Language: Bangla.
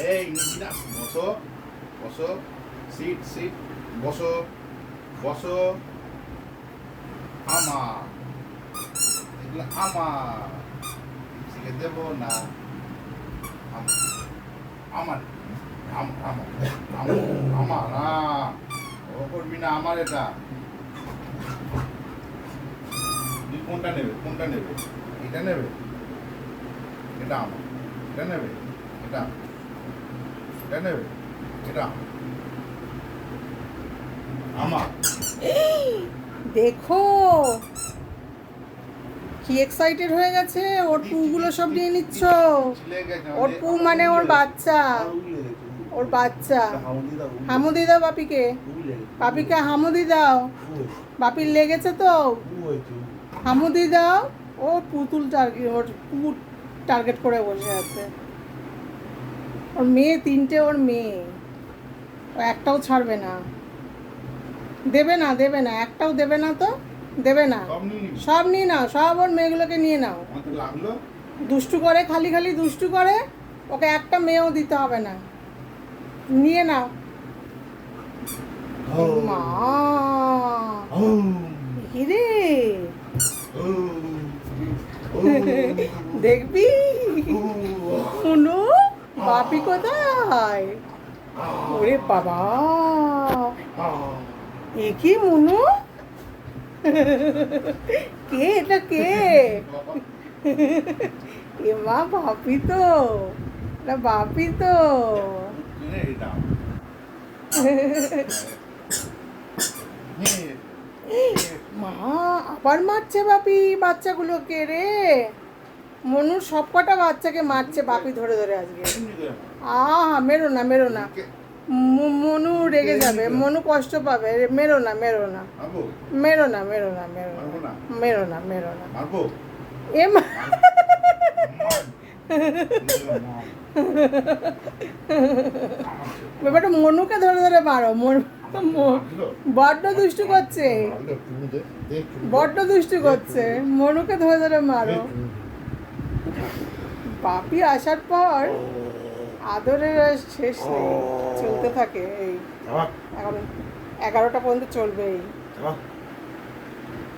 এই নিচি না, বসো বসো, সিট সিট, বসো বসো। আমার এগুলো আমার, শিখে দেবো না। আমার আমার আমার আমার ও করবি না, আমার এটা। তুই কোনটা নেবে, কোনটা নেবে? এটা নেবে, এটা আমার। এটা নেবে, এটা এটা নেবে, এটা আমার। দেখো কি এক্সাইটেড হয়ে গেছে, ওর পুগুলো সব নিয়ে নিচ্ছ। ওর পু মানে ওর বাচ্চা, ওর বাচ্চা। হামুদি দাও বাপিকে, বাপিকে হামুদি দাও। বাপির লেগেছে তো, হামুদি দাও। ও পুতুল টার্গেট, ওর পু টার্গেট করে বসে আছে। ওর মেয়ে তিনটে, ওর মেয়ে, ও একটাও ছাড়বে না। দেবে না, দেবে না, একটাও দেবে না তো, দেবে না। সব নিয়ে নাও, সব ওর মেয়েগুলোকে নিয়ে নাও। দুষ্টু করে, খালি খালি দুষ্টু করে, ওকে একটা মেয়েও দিতে হবে না। নিয়ে নাও। মা রে, দেখবি শুনো বাপি কোথায়? ওরে বাবা, এ কি মুনু? কে এটা, কে? এ মা বাপি তো, এটা বাপি তো। মা আবার মারছে বাপি বাচ্চাগুলোকে রে। মনুর সব কটা বাচ্চাকে মারছে বাপি ধরে ধরে আজকে। মেরো না, মেরো না, মনু রেগে যাবে, মনু কষ্ট পাবে। মেরো না, মেরো না, মেরো না, মেরো না, মেরো না, মেরো না, মেরো না। এ মা, ব্যাপারটা মনুকে ধরে ধরে মারো। বড্ড দুষ্টু করছে, বড্ড দুষ্টু করছে, মনুকে ধরে ধরে মারো। বাপি আসার পর আদরের আর শেষ নেই, চলতে থাকে। এই এখন 11টা পর্যন্ত চলবে। এই